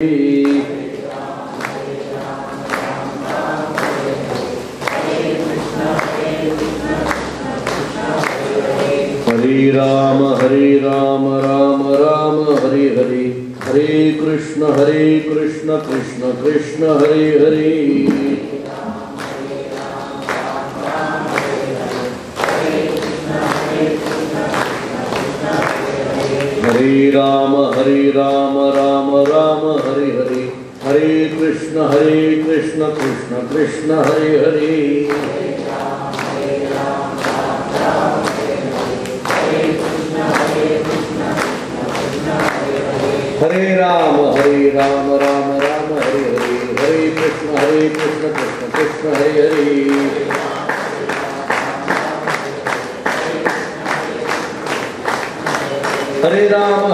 हरे राम राम राम हरे हरे, हरे कृष्ण कृष्ण कृष्ण हरे हरे। हरे राम राम राम हरे हरे, हरे कृष्ण कृष्ण कृष्ण हरे हरे। हरे राम राम हरे हरे, हरे कृष्ण कृष्ण कृष्ण हरे हरे। हरे राम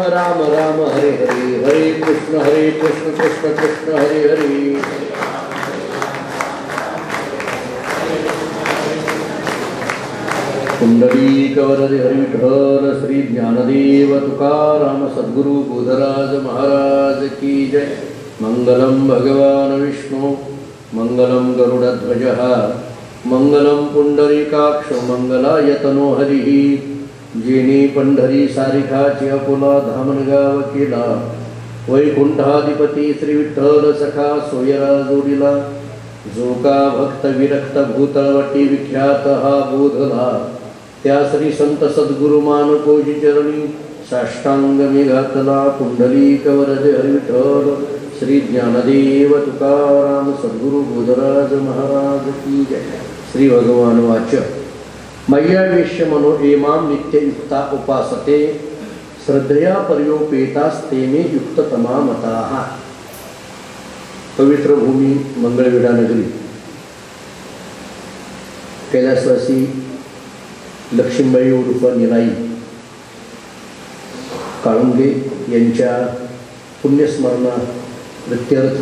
राम हरे हरे, हरे कृष्ण कृष्ण कृष्ण हरे हरे। पुंडलीकवरदे हरिविठ्ठल श्री ज्ञानदेव तुकाराम सद्गुरु बोधराज महाराज की जय। मंगलम भगवान विष्णु मंगलम गरुडध्वजः मंगलम पुंडरीकाक्ष मंगलाय तनो हरिः। जेने पंढरी सारिकाची अकोला धामणगाव केला, वैकुंठाधिपती श्री विठ्ठल सखा सोयरा जोडीला। जो का भक्त विरक्त भूतळवटी विख्यात हा बोधला, त्या श्री संत सद्गुरु मानकोजी चरणी साष्टांग मी घातला। पुंडलीक वरदे हरिविठ्ठल श्री ज्ञानदेव तुकाराम सद्गुरु बोधराज महाराज की जय। श्री भगवान वाच मय्यावेश्य मनो एमां नित्ययुक्ता उपासते, श्रद्धया पर्योपेतास्ते मे युक्ततमा मताः। पवित्र भूमी मंगळवेढा नगरी, कैलासवासी लक्ष्मीबाई उर्फ निलाई काळुंगे यांच्या पुण्यस्मरणा प्रत्यर्थ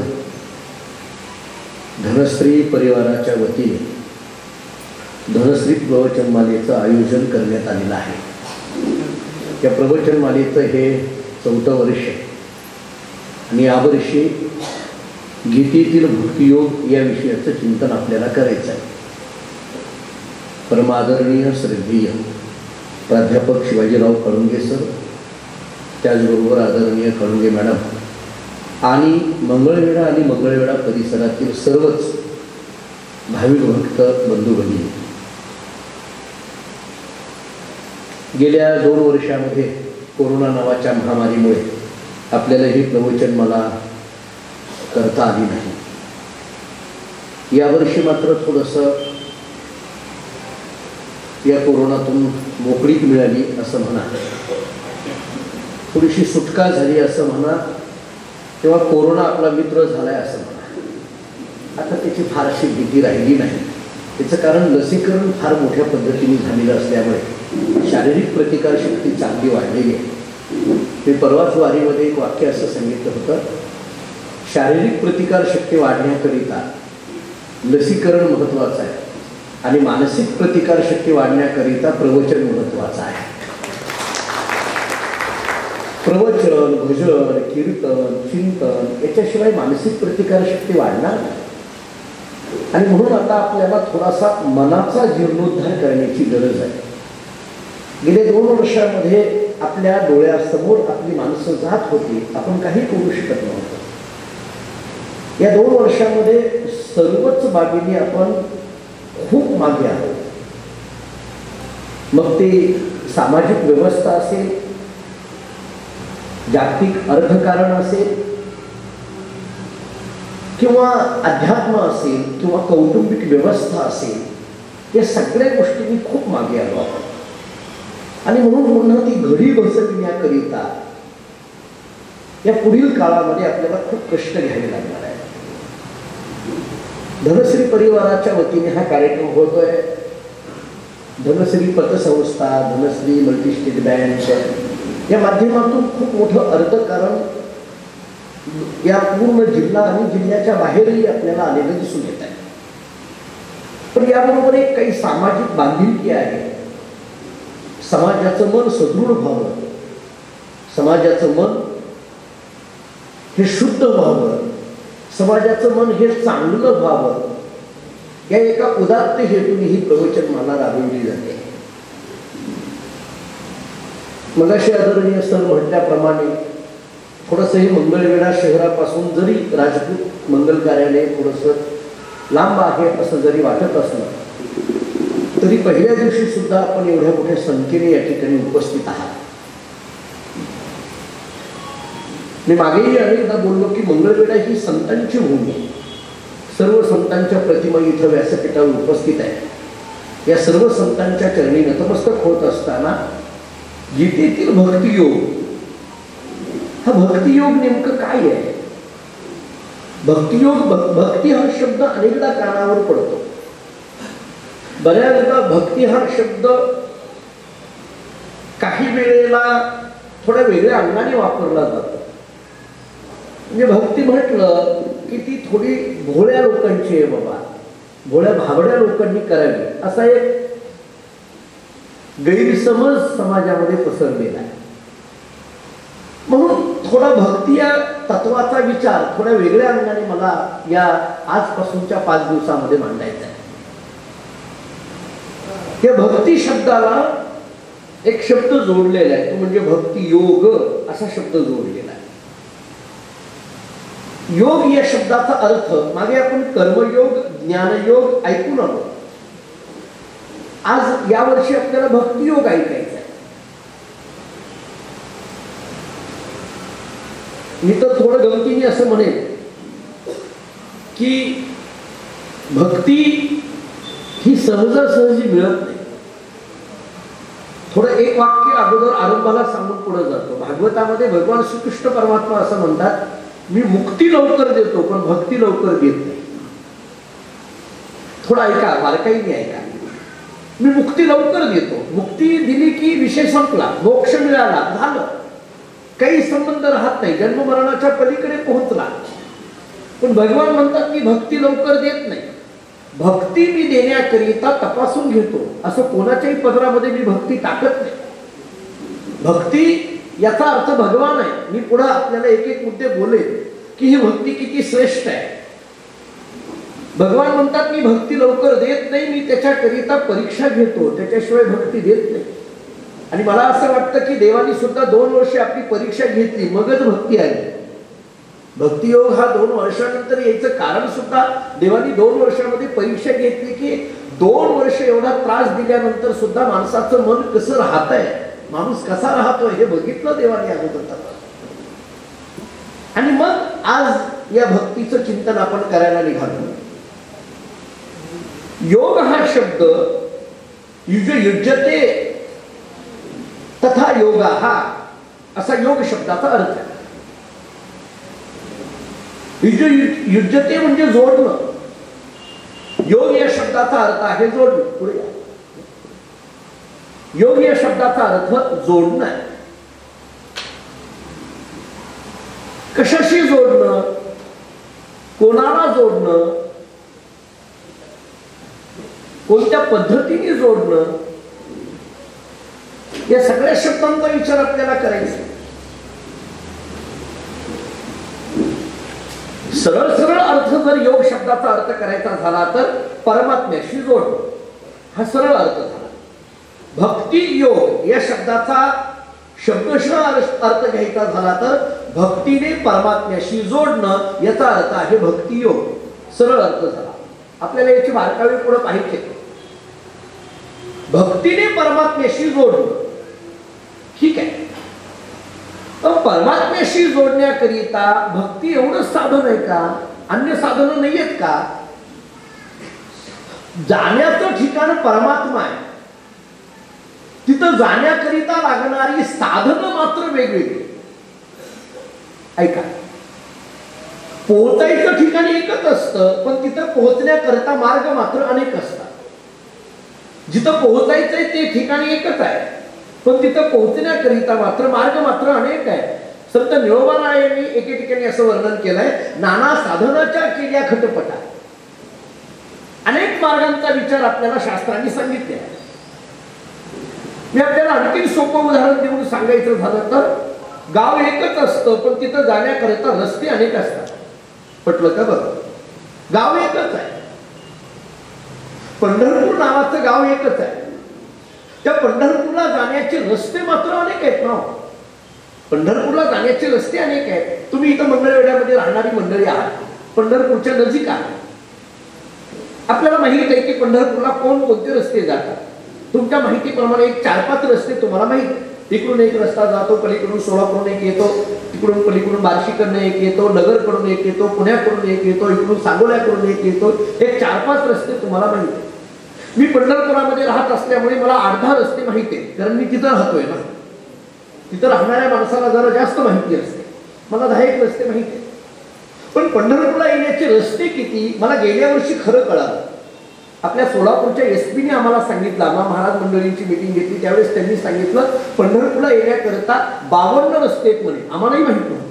धनश्री परिवाराच्या वतीने धनश्री प्रवचनमालेचं आयोजन करण्यात आलेलं आहे। या प्रवचनमालेचं हे 4थं वर्ष आणि यावर्षी गीतेतील भक्तियोग या विषयाचं चिंतन आपल्याला करायचं आहे। परमादरणीय श्रद्धेय प्राध्यापक शिवाजीराव काळुंगे सर, त्याचबरोबर आदरणीय काळुंगे मॅडम आणि मंगळवेढा आणि मंगळवेढा परिसरातील सर्वच भाविक भक्त बंधू भगिनी, गेल्या 2 वर्षामध्ये कोरोना नावाच्या महामारीमुळे आपल्याला ही प्रवचन मला करता आली नाही। यावर्षी मात्र थोडंसं या कोरोनातून मोकळीक मिळाली असं म्हणा, थोडीशी सुटका झाली असं म्हणा, तेव्हा कोरोना आपला मित्र झालाय असं म्हणा। आता त्याची फारशी भीती राहिली नाही। त्याचं कारण लसीकरण फार मोठ्या पद्धतीने झालेलं असल्यामुळे शारीरिक प्रतिकारशक्ती चांगली वाढलेली आहे। मी परवाच वारीमध्ये एक वाक्य असं सांगितलं होतं, शारीरिक प्रतिकारशक्ती वाढण्याकरिता लसीकरण महत्त्वाचं आहे आणि मानसिक प्रतिकारशक्ती वाढण्याकरिता प्रवचन महत्त्वाचं आहे। प्रवचन, भजन, कीर्तन, चिंतन याच्याशिवाय मानसिक प्रतिकारशक्ती वाढणार नाही। आणि म्हणून आता आपल्याला थोडासा मनाचा जीर्णोद्धार करण्याची गरज आहे। गेल्या 2 वर्षामध्ये आपल्या डोळ्यासमोर आपली माणसं जात होती, आपण काही करू शकत नव्हतो। या 2 वर्षामध्ये सर्वच बाबींनी आपण खूप मागे आहोत। मग ते सामाजिक व्यवस्था असेल, जागतिक अर्थकारण असेल, किंवा अध्यात्म असेल, किंवा कौटुंबिक व्यवस्था असेल, या सगळ्या गोष्टींनी खूप मागे आलो आहोत। आणि म्हणून पुन्हा ती घडी बसविण्याकरिता या पुढील काळामध्ये आपल्याला खूप कष्ट घ्यावे लागणार आहे। धनश्री परिवाराच्या वतीने हा कार्यक्रम होतोय। धनश्री पतसंस्था, धनश्री मल्टीस्टेट बँक या माध्यमातून खूप मोठं अर्थकारण या पूर्ण जिल्हा आणि जिल्ह्याच्या बाहेरही आपल्याला आलेलं दिसून येत आहे। पण याबरोबर एक काही सामाजिक बांधिलकी आहे। समाजाचं मन सदृढ व्हावं, समाजाचं मन हे शुद्ध व्हावं, समाजाचं मन हे चांगलं व्हावं, या एका उदात्त हेतूने ही प्रवचनमाला राबवली जाते. मगाशी आदरणीय सर म्हटल्याप्रमाणे थोडंसं हे मंगळवेढा शहरापासून जरी राजपूत मंगल कार्यालय थोडंसं लांब आहे असं जरी वाटत असलं तरी पहिल्या दिवशी सुद्धा आपण एवढ्या मोठ्या संख्येने या ठिकाणी उपस्थित आहात. मी मागेही अनेकदा बोललो की मंगळवेढा ही संतांची भूमी आहे. सर्व संतांच्या प्रतिमा इथं व्यासपीठावर उपस्थित आहे. या सर्व संतांच्या चरणी नतमस्तक होत असताना गीतेतील भक्तियोग, हा भक्तियोग नेमकं काय आहे? भक्तियोग, भक्ती हा शब्द अनेकदा कानावर पडतो. बऱ्याचदा भक्ती हा शब्द काही वेळेला थोड्या वेगळ्या अंगाने वापरला जातो. म्हणजे भक्ती म्हटलं की ती थोडी भोळ्या लोकांची आहे बाबा, भोळ्या भाबड्या लोकांनी करावी असा एक गैरसमज समाजामध्ये पसरलेला आहे. म्हणून थोडा भक्ती या तत्वाचा विचार थोड्या वेगळ्या अंगाने मला या आजपासूनच्या 5 दिवसामध्ये मांडायचा आहे. या भक्ती शब्दाला एक शब्द जोडलेला आहे, तो म्हणजे भक्ती योग असा शब्द जोडलेला आहे. योग या शब्दाचा अर्थ मागे आपण कर्मयोग, ज्ञानयोग ऐकून आलो. आज यावर्षी आपल्याला भक्तियोग ऐकायचा आहे. मी तर थोडं गमतीने असं म्हणेन की भक्ती ही सहजासहजी मिळत नाही. थोडं एक वाक्य अगोदर आरंभाला सांगून पुढे जातो. भागवतामध्ये भगवान श्रीकृष्ण परमात्मा असं म्हणतात, मी मुक्ती लवकर देतो पण भक्ती लवकर देत नाही. थोडं ऐका, बारकाईने ऐका. मी मुक्ती लवकर देतो, मुक्ती दिली की विषय संपला, मोक्ष मिळाला, झालं, काही संबंध राहत नाही, जन्म मरणाच्या पलीकडे पोहोचला. पण भगवान म्हणतात मी भक्ती लवकर देत नाही. भक्ती मी देण्याकरिता तपासून घेतो. असं कोणाच्याही पदरामध्ये मी भक्ती टाकत नाही. भक्ती याचा अर्थ भगवान आहे. मी पुढे आपल्याला एक एक मुद्दे बोलेन की ही भक्ती किती श्रेष्ठ आहे. भगवान म्हणतात मी भक्ती लवकर देत नाही, मी त्याच्याकरिता परीक्षा घेतो, त्याच्याशिवाय भक्ती देत नाही. आणि मला असं वाटतं की देवानी सुद्धा 2 वर्षे आपली परीक्षा घेतली, मगच भक्ती आली. भक्तियोग हा 2 वर्षानंतर यायचं कारण सुद्धा देवानी 2 वर्षामध्ये परीक्षा घेतली की 2 वर्ष एवढा त्रास दिल्यानंतर सुद्धा माणसाचं मन कसं राहत आहे, माणूस कसा राहतोय हे बघितलं देवाने अगोदर. आणि मग आज या भक्तीचं चिंतन आपण करायला निघालो. योग हा शब्द युज्यते तथा योगा हा असा योग शब्दाचा अर्थ आहे. युज्यते म्हणजे जोडणं. योग या शब्दाचा अर्थ आहे जोडणं. पुढे योग या शब्दाचा अर्थ जोडणं आहे. कशाशी जोडणं, कोणाला जोडणं, कोणत्या पद्धतीने जोडणं, या सगळ्या शब्दांचा विचार आपल्याला करायचा. सरळ सरळ अर्थ जर योग शब्दाचा अर्थ करायचा झाला तर परमात्म्याशी जोडणं हा सरळ अर्थ झाला. भक्ती योग या शब्दाचा शब्दशः अर्थ घ्यायचा झाला तर भक्तीने परमात्म्याशी जोडणं याचा अर्थ आहे भक्ती योग. सरळ अर्थ झाला. आपल्याला याची बारकावे पुढे पाहिजे. भक्तीने परमात्म्याशी जोडणं ठीक आहे. परमात्म्याशी जोडण्याकरिता भक्ती एवढंच साधन आहे का? अन्य साधनं नाही आहेत का? जाण्याचं ठिकाण परमात्मा आहे, तिथं जाण्याकरिता लागणारी साधनं मात्र वेगवेगळी. ऐका, पोहोचायचं ठिकाण एकच असतं पण तिथं पोहोचण्याकरिता मार्ग मात्र अनेक असतात. जिथं पोहोचायचंय ते ठिकाणी एकच आहे पण तिथं पोहोचण्याकरिता मात्र मार्ग मात्र अनेक आहे. संत निळोबारायांनी एके ठिकाणी असं वर्णन केलंय, नाना साधनाच्या केल्या खटपटा. अनेक मार्गांचा विचार आपल्याला शास्त्रांनी सांगितले. मी आपल्याला आणखी सोपं उदाहरण देऊन सांगायचं झालं तर गाव एकच असतं पण तिथं जाण्याकरिता रस्ते अनेक असतात. पटलं का? बघा, गाव एकच आहे, पंढरपूर नावाचं गाव एकच आहे, त्या पंढरपूरला जाण्याचे रस्ते मात्र अनेक आहेत ना. पंढरपूरला जाण्याचे रस्ते अनेक आहेत. तुम्ही इथं मंगळवेढ्यामध्ये राहणारी मंडळी आहात, पंढरपूरच्या नजीक आहे, आपल्याला माहित आहे की पंढरपूरला कोणते रस्ते जातात. तुमच्या माहितीप्रमाणे एक 4-5 रस्ते तुम्हाला माहित आहे. इकडून एक रस्ता जातो, पलीकडून सोलापूरहून एक येतो, तिकडून पलीकडून बार्शीकडून एक येतो, नगरकडून एक येतो, पुण्याकडून एक येतो, इकडून सांगोल्याकडून एक येतो. एक 4-5 रस्ते तुम्हाला माहित आहे. मी पंढरपुरामध्ये राहत असल्यामुळे मला 8-10 रस्ते माहिती आहेत, कारण मी तिथं राहतोय ना. तिथं राहणाऱ्या माणसाला जरा जास्त माहिती असते. मला 10 रस्ते माहिती आहेत. पण पंढरपूरला येण्याचे रस्ते किती मला गेल्या वर्षी खरं कळालं. आपल्या सोलापूरच्या एसपीने आम्हाला सांगितलं, आम्हा महाराज मंडळींची मीटिंग घेतली त्यावेळेस त्यांनी सांगितलं पंढरपूरला येण्याकरता 52 रस्ते आहेत म्हणे. आम्हालाही माहित नव्हतं.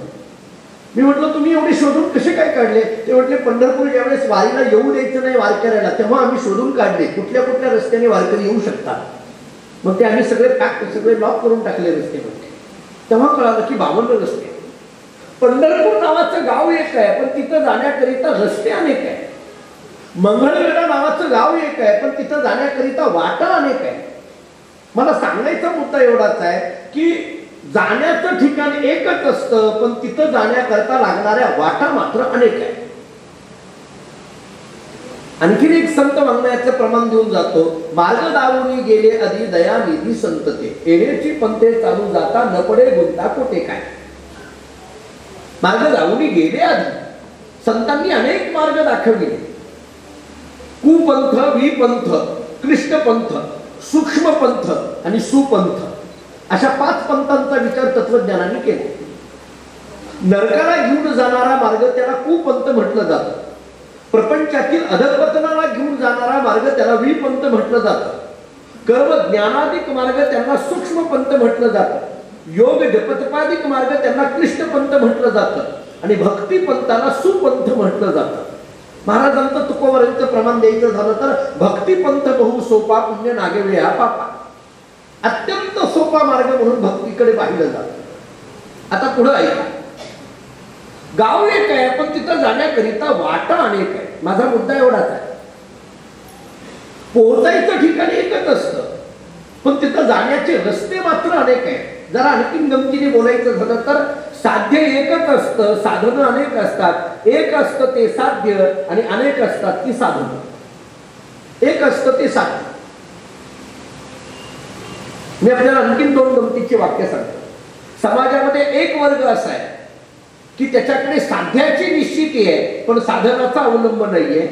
मी म्हटलं तुम्ही एवढे शोधून कसे काय काढले? ते म्हटले पंढरपूर ज्यावेळेस वारीला येऊ द्यायचं नाही वारकऱ्याला, तेव्हा आम्ही शोधून काढले कुठल्या कुठल्या रस्त्याने वारकरी येऊ शकतात. मग ते आम्ही सगळे लॉक करून टाकले रस्त्यामध्ये. तेव्हा कळालं की 52 रस्ते. पंढरपूर नावाचं गाव एक आहे पण तिथं जाण्याकरिता रस्ते अनेक आहे. मंगळवेढा नावाचं गाव एक आहे पण तिथं जाण्याकरिता वाटा अनेक आहे. मला सांगायचा मुद्दा एवढाच आहे की जाण्याचं ठिकाण एकच असतं पण तिथं जाण्याकरता लागणाऱ्या वाटा मात्र अनेक आहे. आणखीन एक संत वाङ्मयाचं प्रमाण देऊन जातो. मार्ग दारुणी गेले आधी दया निधी संतते, येण्याची पंथे चालू जाता न पडे गुंता कोटे काय. मार्ग दारुणी गेले आधी संतांनी अनेक मार्ग दाखवले. कुपंथ, विपंथ, क्लिष्ट पंथ, सूक्ष्म पंथ आणि सुपंथ अशा 5 पंथांचा विचार तत्वज्ञानाने केला. नरकाला घेऊन जाणारा मार्ग त्याला कुपंथ म्हटलं जातं. प्रपंचातील अधःपतनाला घेऊन जाणारा मार्ग त्याला विपंथ म्हटलं जातं. कर्म ज्ञानाधिक मार्ग त्यांना सूक्ष्म पंथ म्हटलं जातं. योग जपतपादिक मार्ग त्यांना क्लिष्ट पंथ म्हटलं जातं आणि भक्ती पंथाला सुपंथ म्हटलं जातं. महाराजांचं तुकोबरांचं प्रमाण द्यायचं झालं तर भक्ती पंथ बहु सोपा पुण्य नागेवे हा पापा. अत्यंत सोपा मार्ग म्हणून भक्तीकडे पाहिलं जातं. आता पुढे ऐका, गाव एक आहे पण तिथं जाण्याकरिता वाटा अनेक आहे. माझा मुद्दा एवढाच आहे, पोहोचायचं ठिकाण एकच असतं पण तिथं जाण्याचे रस्ते मात्र अनेक आहेत. जरा आणखीन गमतीने बोलायचं झालं तर साध्य एकच असतं, साधनं अनेक असतात. एक असतं ते साध्य आणि अनेक असतात ती साधनं. एक असतं ते साध्य. मी आपल्याला आणखीन 2 गमतीची वाक्य सांगतो. समाजामध्ये एक वर्ग असा आहे की त्याच्याकडे साध्याची निश्चिती आहे पण साधनाचा अवलंब नाहीये,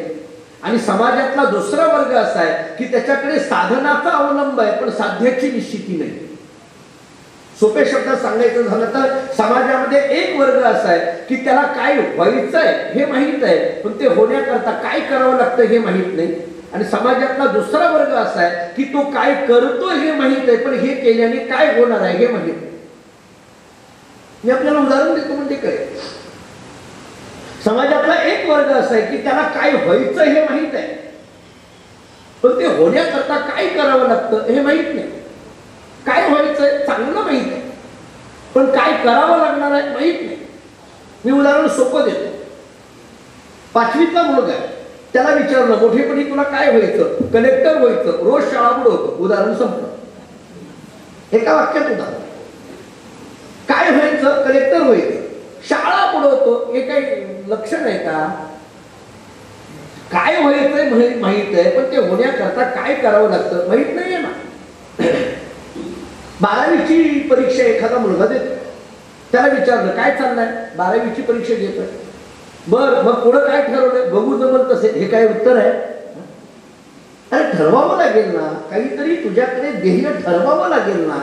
आणि समाजातला दुसरा वर्ग असा आहे की त्याच्याकडे साधनाचा अवलंब आहे पण साध्याची निश्चिती नाही. सोप्या शब्दात सांगायचं झालं तर समाजामध्ये एक वर्ग असा आहे की त्याला काय व्हायचंय हे माहित आहे पण ते होण्याकरता काय करावं लागतं हे माहित नाही, आणि समाजातला दुसरा वर्ग असा आहे की तो काय करतो हे माहित आहे पण हे केल्याने काय होणार आहे हे माहित नाही. मी आपल्याला उदाहरण देतो म्हणजे काय, समाजातला एक वर्ग असा आहे की त्याला काय व्हायचं हे माहित आहे पण ते होण्याकरता काय करावं लागतं हे माहित नाही. काय व्हायचंय चांगलं माहित आहे पण काय करावं लागणार आहे माहित नाही. मी उदाहरण सोपं देतो. 5वीतला मुलगा आहे, त्याला विचारलं मोठेपणी तुला काय व्हायचं? कलेक्टर व्हायचं. रोज शाळा बुडवतो. उदाहरण संपलं. एका वाक्यात उदाहरण. काय व्हायचं? कलेक्टर व्हायचं. शाळा बुडवतो. हे काही लक्षण आहे का? काय व्हायचंय माहित आहे पण ते होण्याकरता काय करावं लागतं माहित नाहीये ना. 12वीची परीक्षा एखादा मुलगा देतो. त्याला विचारलं काय चाललंय? 12वीची परीक्षा देतोय. बर मग पुढे काय ठरवलंय? बघू जमल तसे. हे काय उत्तर आहे? अरे ठरवावं लागेल ना, काहीतरी तुझ्याकडे ध्येय ठरवावं लागेल ना,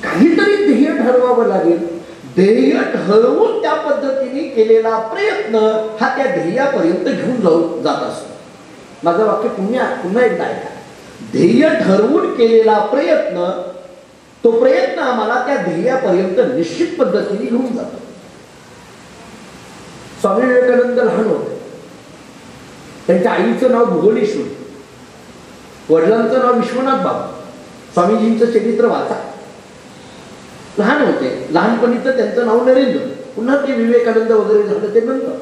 काहीतरी ध्येय ठरवावं लागेल. ध्येय ठरवून त्या पद्धतीने केलेला प्रयत्न हा त्या ध्येयापर्यंत घेऊन जात असतो. माझं वाक्य पुन्हा एकदा ऐका. ध्येय ठरवून केलेला प्रयत्न, तो प्रयत्न आम्हाला त्या ध्येयापर्यंत निश्चित पद्धतीने घेऊन जातो. स्वामी विवेकानंद लहान होते. त्यांच्या आईचं नाव भुवनेश्वरी, वडिलांचं नाव विश्वनाथ बाबा. स्वामीजींचं चरित्र वाचा. लहान होते, लहानपणीचं त्यांचं नाव नरेंद्र, पुन्हा ते विवेकानंद वगैरे झालं ते नंतर,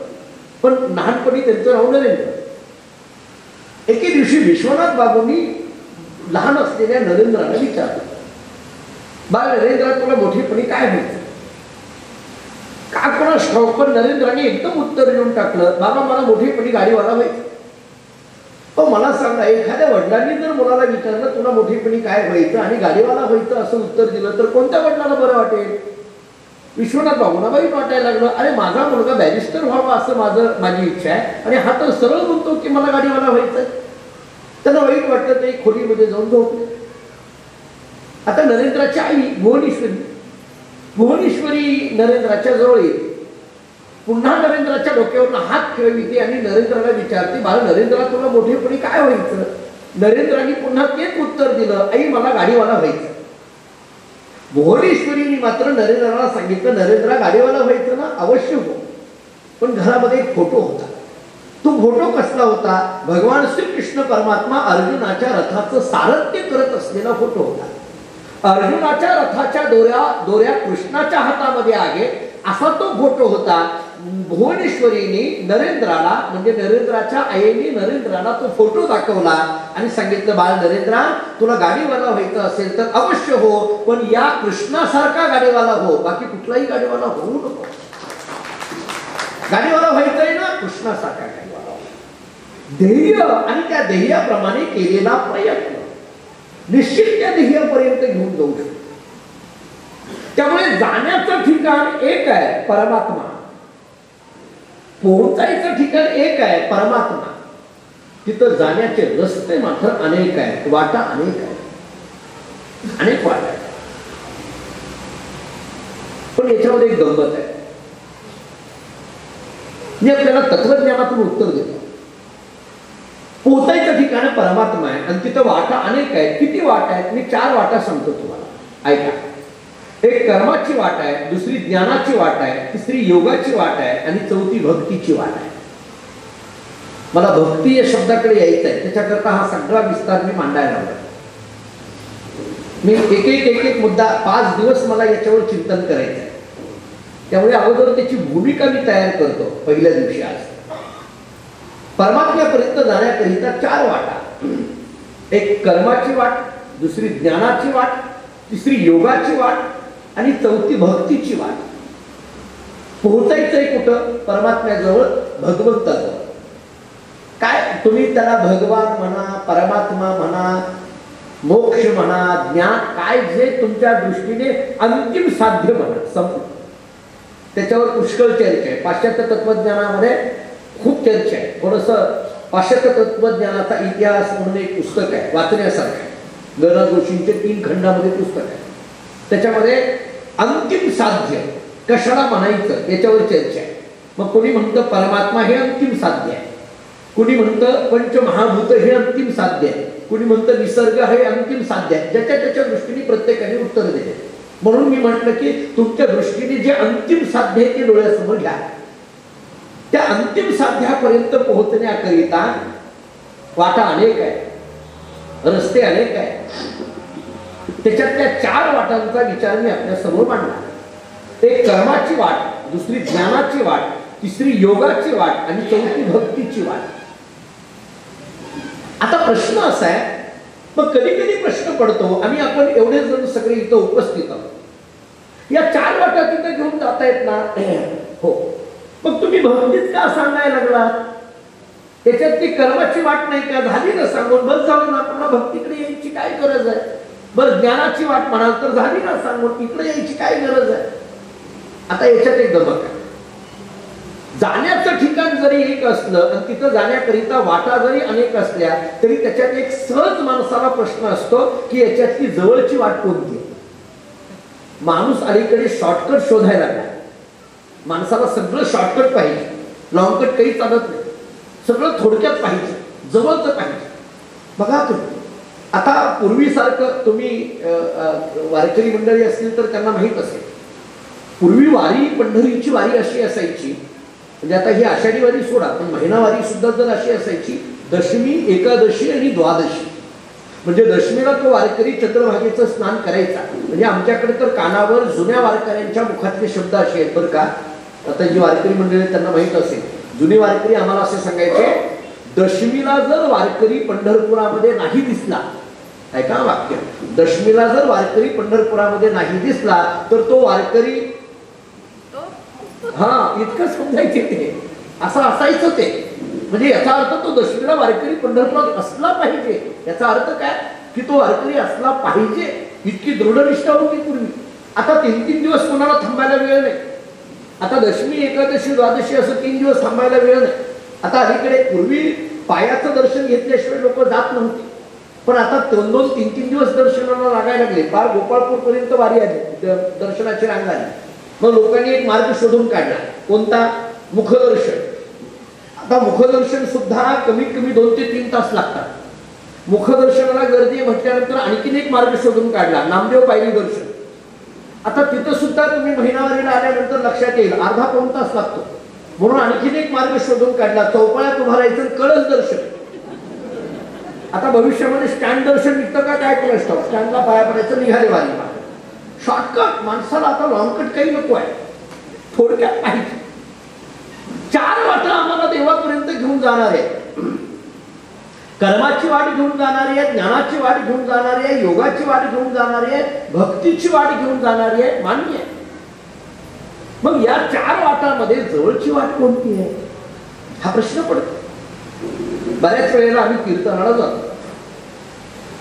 पण लहानपणी त्यांचं नाव नरेंद्र. एके दिवशी विश्वनाथ बाबूंनी लहान असलेल्या नरेंद्राला विचारलं, बाळ नरेंद्र, तुला मोठेपणी काय व्हायचं? का कोणास ठाऊक, पण नरेंद्राने एकदम उत्तर देऊन टाकलं, बाबा मला मोठेपणी गाडीवाला व्हायचं. पण मला सांगा, एखाद्या वडिलांनी जर मुलाला विचारलं तुला मोठेपणी काय व्हायचं आणि गाडीवाला व्हायचं असं उत्तर दिलं तर कोणत्या वडिलाला बरं वाटेल? विश्वनाथ बाबूंना वाईट वाटायला लागलं, अरे माझा मुलगा बॅरिस्टर व्हावा असं माझी इच्छा आहे आणि हा तर सरळ म्हणतो की मला गाडीवाला व्हायचं. त्यांना वाईट वाटलं, ते खोलीमध्ये जाऊन झोपले. आता नरेंद्राची आई भुवनेश्वरी नरेंद्राच्या जवळ येते, पुन्हा नरेंद्राच्या डोक्यावरून हात खेळविते आणि नरेंद्राला विचारते, बाळ नरेंद्रा, तुला मोठेपणी काय व्हायचं? नरेंद्राने पुन्हा तेच उत्तर दिलं, आई मला गाडीवाला व्हायचं. भुवनेश्वरीने मात्र नरेंद्राला सांगितलं, नरेंद्रा गाडीवाला व्हायचं ना, अवश्य हो, पण घरामध्ये एक फोटो होता. तो फोटो कसला होता? भगवान श्रीकृष्ण परमात्मा अर्जुनाच्या रथाचं सारथ्य करत असलेला फोटो होता. अर्जुनाच्या रथाच्या दोऱ्या कृष्णाच्या हातामध्ये आहे असा तो फोटो होता. भुवनेश्वरीने नरेंद्राला, म्हणजे नरेंद्राच्या आईने नरेंद्राला तो फोटो दाखवला आणि सांगितलं, बाळ नरेंद्रा, तुला गाडीवाला व्हायचं असेल तर अवश्य हो, पण या कृष्णासारखा गाडीवाला हो, बाकी कुठलाही गाडीवाला होऊ नको. गाडीवाला व्हायचंय ना, कृष्णासारखा गाडीवाला. ध्येय आणि त्या ध्येयाप्रमाणे केलेला प्रयत्न निश्चित त्या ध्येयापर्यंत घेऊन जाऊ शकतो. त्यामुळे जाण्याचं ठिकाण एक आहे, परमात्मा. पोहोचायचं ठिकाण एक आहे, परमात्मा. तिथं जाण्याचे रस्ते मात्र अनेक आहेत, वाटा अनेक आहेत, अनेक वाटा आहेत. पण याच्यामध्ये एक गंमत आहे. मी आपल्याला तत्वज्ञानातून उत्तर देतो. पोहोचायचं ठिकाण परमात्मा आहे आणि तिथं वाटा अनेक आहेत. किती वाटा आहेत? मी 4 वाटा सांगतो तुम्हाला, ऐका. एक कर्माची वाट आहे, दुसरी ज्ञानाची वाट आहे, तिसरी योगाची वाट आहे आणि चौथी भक्तीची वाट आहे. मला भक्ती या शब्दाकडे यायचं आहे, त्याच्याकरता हा सगळा विस्तार मी मांडायला हवा. मी एक एक मुद्दा 5 दिवस मला याच्यावर चिंतन करायचं आहे. त्यामुळे अगोदर त्याची भूमिका मी तयार करतो पहिल्या दिवशी. आज परमात्म्यापर्यंत जाण्याकरिता 4 वाटा. एक कर्माची वाट, दुसरी ज्ञानाची वाट, तिसरी योगाची वाट आणि चौथी भक्तीची वाट. पोहोचायचंय कुठं? परमात्म्याजवळ, भगवंताजवळ. काय तुम्ही त्याला भगवान म्हणा, परमात्मा म्हणा, मोक्ष म्हणा, ज्ञान, काय जे तुमच्या दृष्टीने अंतिम साध्य म्हणा, संपलं. त्याच्यावर पुष्कळ चर्चा आहे. पाश्चात्य तत्वज्ञानामध्ये खूप चर्चा आहे. थोडंसं पाश्चात्य तत्वज्ञानाचा इतिहास म्हणून एक पुस्तक आहे, वाचण्यासारखं आहे. ग. न. जोशींचे 3 खंडामध्ये पुस्तक आहे. त्याच्यामध्ये अंतिम साध्य कशाला म्हणायचं याच्यावर चर्चा आहे. मग कोणी म्हणतं परमात्मा हे अंतिम साध्य आहे, कोणी म्हणतं पंचमहाभूत हे अंतिम साध्य आहे, कोणी म्हणतं निसर्ग हे अंतिम साध्य आहे. ज्याच्या त्याच्या दृष्टीने प्रत्येकाने उत्तर दिले. म्हणून मी म्हटलं की तुमच्या दृष्टीने जे अंतिम साध्य आहे ते डोळ्यासमोर घ्या. त्या अंतिम साध्यापर्यंत पोहोचण्याकरिता वाटा अनेक आहे, रस्ते अनेक आहे. त्याच्यातल्या 4 वाटांचा विचार मी आपल्या समोर मांडला. एक कर्माची वाट, दुसरी ज्ञानाची वाट, तिसरी योगाची वाट आणि चौथी भक्तीची वाट. आता प्रश्न असा आहे, मग कधी कधी प्रश्न पडतो, आणि आपण एवढे जण सगळे इथं उपस्थित आहोत, या 4 वाटा तिथे घेऊन जातायत ना? हो. मग तुम्ही भक्तीच का सांगायला लागलात? त्याच्यात ती कर्माची वाट नाही का? झाली ना सांगून, बस झालं ना, पुन्हा भक्तीकडे यायची काय गरज आहे? बरं, ज्ञानाची वाट म्हणाल तर झाली ना सांगून, इकडे यायची काय गरज आहे? आता याच्यात एक गमक आहे. जाण्याचं ठिकाण जरी एक असलं आणि तिथं जाण्याकरिता वाटा जरी अनेक असल्या तरी त्याच्यात एक सहज माणसाला प्रश्न असतो की याच्यातली जवळची वाट कोणती? माणूस अलीकडे शॉर्टकट शोधायला लागला. माणसाला सगळं शॉर्टकट पाहिजे, लॉंगकट काही चालत नाही. सगळं थोडक्यात पाहिजे, जवळचं पाहिजे. बघा तुम्ही आता पूर्वीसारखं, तुम्ही वारकरी मंडळी असतील तर त्यांना माहीत असेल, पूर्वी वारी, पंढरीची वारी अशी असायची, म्हणजे आता ही आषाढी वारी सोडा, पण महिनावारी सुद्धा जर अशी असायची, दशमी, एकादशी आणि द्वादशी. म्हणजे दशमीला तो वारकरी चंद्रभागेचं स्नान करायचा. म्हणजे आमच्याकडे तर कानावर जुन्या वारकऱ्यांच्या मुखातले शब्द असे आहेत बरं का. आता जी वारकरी मंडळी त्यांना माहीत असेल, जुने वारकरी आम्हाला असे सांगायचे, दशमीला जर वारकरी पंढरपुरामध्ये नाही दिसला, ऐका वाक्य, दशमीला जर वारकरी पंढरपुरामध्ये नाही दिसला तर तो वारकरी, हा इतकं समजायचे ते, असं असायचं ते. म्हणजे याचा अर्थ तो दशमीला वारकरी पंढरपुरात असला पाहिजे. याचा अर्थ काय की तो वारकरी असला पाहिजे, इतकी दृढनिष्ठा होती पूर्वी. आता 3-3 दिवस कोणाला थांबायला वेळ नाही. आता दशमी, एकादशी, द्वादशी असं 3 दिवस थांबायला वेळ नाही. आता अलीकडे पूर्वी पायाचं दर्शन घेतल्याशिवाय लोक जात नव्हती, पण आता 2-2, 3-3 दिवस दर्शनाला लागायला लागले. फार गोपाळपूर पर्यंत वारी आली, दर्शनाची रांग आली. मग लोकांनी एक मार्ग शोधून काढला. कोणता? मुखदर्शन. आता मुखदर्शन सुद्धा कमीत कमी 2 ते 3 तास लागतात. मुखदर्शनाला गर्दी म्हटल्यानंतर आणखीन एक मार्ग शोधून काढला, नामदेव पायरी दर्शन. आता तिथं सुद्धा तुम्ही महिनावारीला आल्यानंतर लक्षात येईल अर्धा-पाऊण तास लागतो. म्हणून आणखीन एक मार्ग शोधून काढला, चौपाळ्यात उभा राहायचं, कळस दर्शन. आता भविष्यामध्ये स्टँड दर्शन निघतं का काय कोण असतं, स्टँडला पाया पडायचं, निघाले वारीला. शॉर्टकट. माणसाला आता लॉंगकट काही नको आहे, थोडक्यात पाहिजे. 4 वाटा आम्हाला देवापर्यंत घेऊन जाणार आहे. कर्माची वाट घेऊन जाणारी आहे, ज्ञानाची वाट घेऊन जाणारी आहे, योगाची वाट घेऊन जाणारी आहे, भक्तीची वाट घेऊन जाणारी आहे, मान्य आहे. मग या 4 वाटांमध्ये जवळची वाट कोणती आहे हा प्रश्न पडतो. बऱ्याच वेळेला आम्ही कीर्तनाला जातो,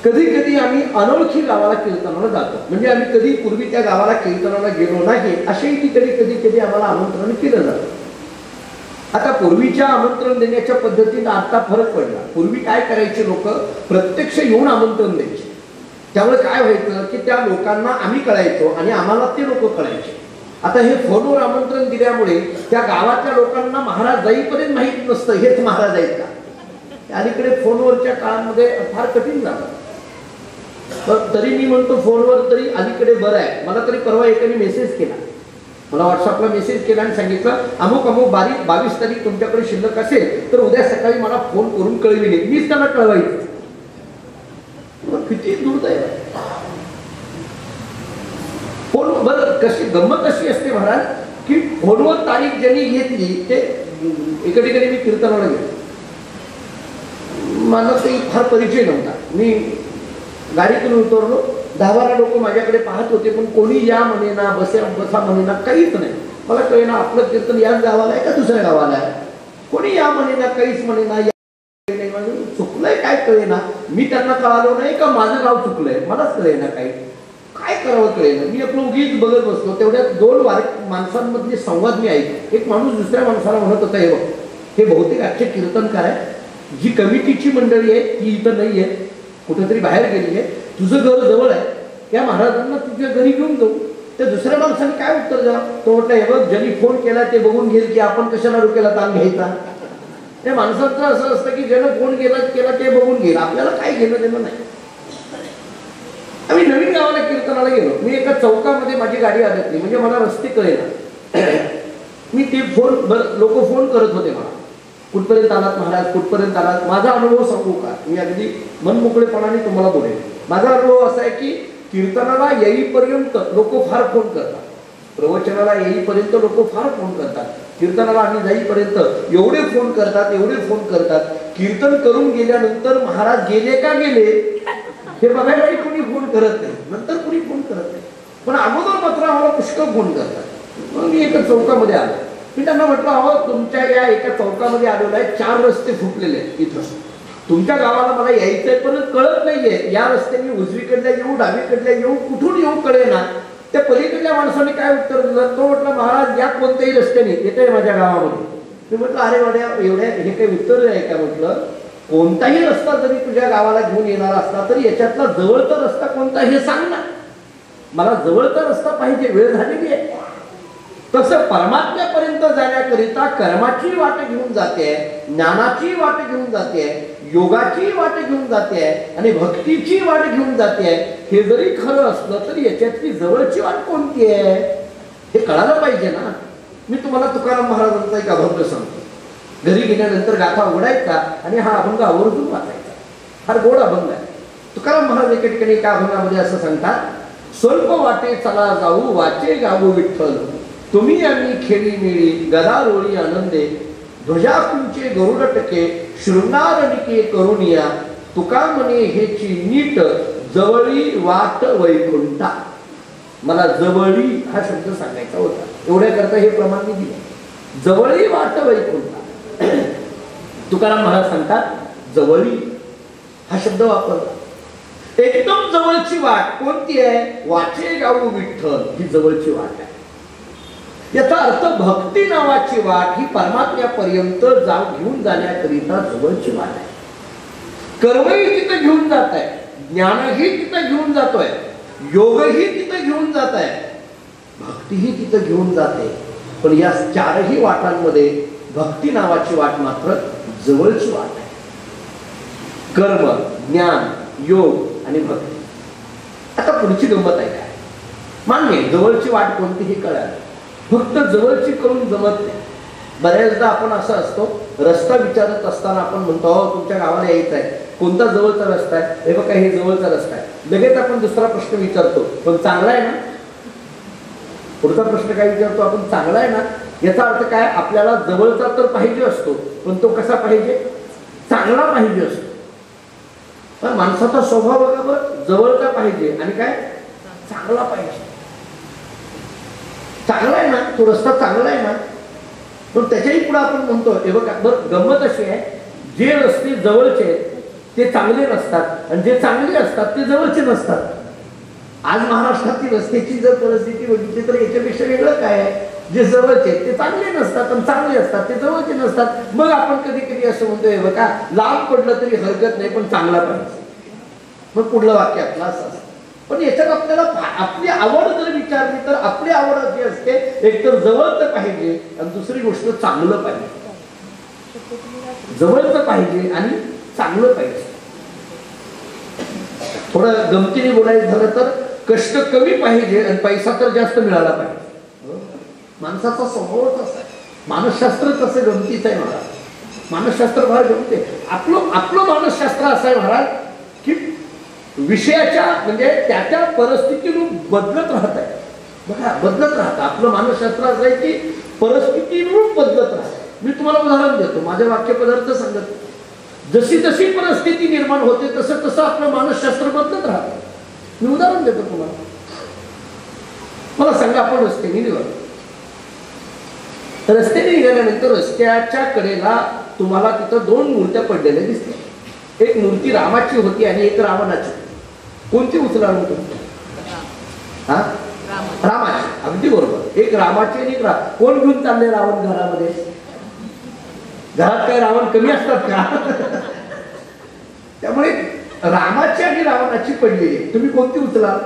कधी कधी आम्ही अनोळखी गावाला कीर्तनाला जातो. म्हणजे आम्ही कधी पूर्वी त्या गावाला कीर्तनाला गेलो नाही असेही तिकडे कधी कधी आम्हाला आमंत्रण केलं जातं. आता पूर्वीच्या आमंत्रण देण्याच्या पद्धतीने आता फरक पडला. पूर्वी काय करायचे लोक, प्रत्यक्ष येऊन आमंत्रण द्यायचे. त्यामुळे काय व्हायचं की त्या लोकांना आम्ही कळायचो आणि आम्हाला ते लोक कळायचे. आता हे फोनवर आमंत्रण दिल्यामुळे त्या गावातल्या लोकांना महाराज जाईपर्यंत माहीत नसतं हेच महाराज आहेत का. अलीकडे फोनवरच्या काळामध्ये फार कठीण झालं. तरी मी म्हणतो फोनवर तरी अलीकडे बरं आहे. मला तरी परवा एकाने मेसेज केला, मला व्हॉट्सअपला मेसेज केला आणि सांगितलं अमुक अमुक 22 तारीख तुमच्याकडे शिल्लक असेल तर उद्या सकाळी मला फोन करून कळविले. मीच त्यांना कळवायचं. किती दुर्दैव आहे. फोन बरं कशी गंमत अशी असते महाराज की फोनवर तारीख ज्यांनी घेतली ते एका ठिकाणी मी कीर्तनाला गेलो. मला काही फार परिचय नव्हता. मी गाडीतून उतरलो, 10-12 लोक माझ्याकडे पाहत होते, पण कोणी या म्हणेना, बसा म्हणेना, काहीच नाही. मला कळेना आपलं कीर्तन याच गावाला आहे का दुसऱ्या गावाला आहे. कोणी या म्हणेना, काहीच म्हणेना. चुकलंय काय कळेना. मी त्यांना कळालो नाही का माझं गाव चुकलंय, मलाच कळेना काही. काय करावं कळेना. मी आपलं उगीच बघत बसलो. तेवढ्यात 2 माणसांमधले संवाद मी ऐकले. एक माणूस दुसऱ्या माणसाला म्हणत होता, हे बघ हे बहुतेक आजचे कीर्तनकार आहे, जी कमिटीची मंडळी आहे ती इथं नाही आहे, कुठेतरी बाहेर गेली आहे, तुझं घर जवळ आहे, त्या महाराजांना तुझ्या घरी घेऊन जाऊ. त्या दुसऱ्या माणसाने काय उत्तर द्या. तो म्हटलं हे बघ ज्यांनी फोन केला ते बघून घेईल की आपण कशाला डोक्याला ताण घ्यायचा. त्या माणसाचं असं असतं की ज्यानं फोन केला ते बघून घेईल, आपल्याला काय घेणं देणं नाही. आम्ही नवीन गावाला कीर्तनाला गेलो. मी एका चौकामध्ये माझी गाडी अडकली, म्हणजे मला रस्ते कळेना. मी ते लोक फोन करत होते मला, कुठपर्यंत आलात महाराज, कुठपर्यंत आलात. माझा अनुभव सांगू का, मी अगदी मनमोकळेपणाने तुम्हाला बोलेन. माझा अनुभव असा आहे की कीर्तनाला येईपर्यंत लोक फार फोन करतात, प्रवचनाला येईपर्यंत लोक फार फोन करतात, कीर्तनाला आम्ही जाईपर्यंत एवढे फोन करतात. कीर्तन करून गेल्यानंतर महाराज गेले का गेले हे बघायलाही कोणी फोन करत नाही, नंतर कोणी फोन करत नाही. पण अगोदर मात्र आम्हाला पुष्कळ फोन करतात. मग मी एका चौकामध्ये आलो. मी त्यांना म्हटलं अहो तुमच्या या एका चौकामध्ये आलेलो आहे, 4 रस्ते फुटलेले आहेत इथं, तुमच्या गावाला मला यायचंय पण कळत नाहीये, या रस्त्याने उजवीकडल्या येऊ डावीकडल्या येऊ कुठून येऊ कळेना. त्या पलीकडल्या माणसाने काय उत्तर दिलं. तो म्हटलं महाराज या कोणत्याही रस्त्याने येतंय माझ्या गावामध्ये. मी म्हटलं अरे एवढ्या हे काही उत्तर आहे का. म्हटलं कोणताही रस्ता जरी तुझ्या गावाला घेऊन येणार असला तरी याच्यातला जवळचा रस्ता कोणता हे सांग ना, मला जवळचा रस्ता पाहिजे, वेळ झालेली आहे. तसं परमात्म्यापर्यंत जाण्याकरिता कर्माची वाट घेऊन जाते, ज्ञानाची वाट घेऊन जाते, योगाची वाट घेऊन जाते आणि भक्तीची वाट घेऊन जाते. हे जरी खरं असलं तरी याच्यातली जवळची वाट कोणती आहे हे कळायला पाहिजे ना. मी तुम्हाला तुकाराम महाराजांचा एक अभंग सांगतो. घरी गेल्यानंतर गाथा उघडायचा आणि हा अभंग आवर्जून वाचायचा. फार गोड अभंग आहे. तुकाराम महाराज एके ठिकाणी एका अभंगामध्ये असं सांगतात, स्वल्प वाटे चला जाऊ वाचे गाऊ विठ्ठल, तुम्ही आम्ही खेळी मिळी गदा रोळी आनंदे, ध्वजाकुंचे गरुड टके शृंगारनिके करुणिया, तुका म्हणे हेची नीट जवळी वाट वैकुंठा. मला जवळी हा शब्द सांगायचा होता, एवढ्या करता हे प्रमाण मी दिलं. जवळी वाट वैकुंठा. तुकाराम महाराज सांगतात जवळी हा शब्द वापरला. एकदम जवळची वाट कोणती आहे? वाचे गाऊ विठ्ठल, ही जवळची वाट आहे. याचा अर्थ भक्ती नावाची वाट ही परमात्म्यापर्यंत घेऊन जाण्याकरिता जवळची वाट आहे. कर्मही तिथं घेऊन जात आहे, ज्ञानही तिथं घेऊन जातोय, योगही तिथं घेऊन जात आहे, भक्तीही तिथं घेऊन जाते. पण या चारही वाटांमध्ये भक्ती नावाची वाट मात्र जवळची वाट आहे. कर्म, ज्ञान, योग आणि भक्ती. आता पुढची गंमत आहे काय? मान्य जवळची वाट कोणती हे कळालं, फक्त जवळची करून जमत नाही. बऱ्याचदा आपण असं असतो, रस्ता विचारत असताना आपण म्हणतो तुमच्या गावाला यायचं आहे, कोणता जवळचा रस्ता आहे? हे बघा हे जवळचा रस्ता आहे. लगेच आपण दुसरा प्रश्न विचारतो, पण चांगला आहे ना? पुढचा प्रश्न काय विचारतो आपण? चांगला आहे ना? याचा अर्थ काय? आपल्याला जवळचा तर पाहिजे असतो, पण तो कसा पाहिजे? चांगला पाहिजे असतो. पण माणसाचा स्वभाव बघा बरं, जवळचा पाहिजे आणि काय? चांगला पाहिजे. चांगला आहे ना तो रस्ता, चांगला आहे ना, पण त्याच्याही पुढे आपण म्हणतो हे बघा बरं, गंमत अशी आहे, जे रस्ते जवळचे आहेत ते चांगले नसतात आणि जे चांगले असतात ते जवळचे नसतात. आज महाराष्ट्रातील रस्त्याची जर परिस्थिती बघितली तर याच्यापेक्षा वेगळं काय आहे? जे जवळचे आहेत ते चांगले नसतात आणि चांगले असतात ते जवळचे नसतात. मग आपण कधी कधी असं म्हणतो हे बघा लांब पडलं तरी हरकत नाही पण चांगला पाहिजे. मग पुढलं वाक्य आपलं असं. पण याच्यात आपल्याला आपली आवड जर विचारली तर आपली आवड अशी असते, एकतर जवळचं पाहिजे आणि दुसरी गोष्ट चांगलं पाहिजे. जवळचं पाहिजे आणि चांगलं पाहिजे. थोडं गमतीने बोलायचं झालं तर कष्ट कमी पाहिजे आणि पैसा तर जास्त मिळाला पाहिजे. माणसाचा स्वभावच असा आहे. मानसशास्त्र तसं गमतीचं आहे महाराज. मानसशास्त्र फार गमते. आपलं मानसशास्त्र असं आहे महाराज की विषयाच्या म्हणजे त्या परिस्थितीनं बदलत राहत आहे. बघा बदलत राहतं. आपलं मानसशास्त्र असं आहे की परिस्थितीनं बदलत राहतं. मी तुम्हाला उदाहरण देतो, माझ्या वाक्यपदार्थ सांगत. जशी जशी परिस्थिती निर्माण होते तसं तसं आपलं मानसशास्त्र बदलत राहतं. मी उदाहरण देतो तुम्हाला. मला सांगा आपण रस्त्याने निघालो. रस्त्याने निघाल्यानंतर रस्त्याच्या कडेला तुम्हाला तिथं दोन मूर्त्या पडलेल्या दिसल्या. एक मूर्ती रामाची होती आणि एक रावणाची. कोणती उचला होती? हा रामाची. अगदी बरोबर. एक रामाची आणि एक कोण घेऊन चालले रावण घरामध्ये? घरात काय रावण कमी असतात का? त्यामुळे रामाची आणि रावणाची पडलेली. तुम्ही कोणती उचला?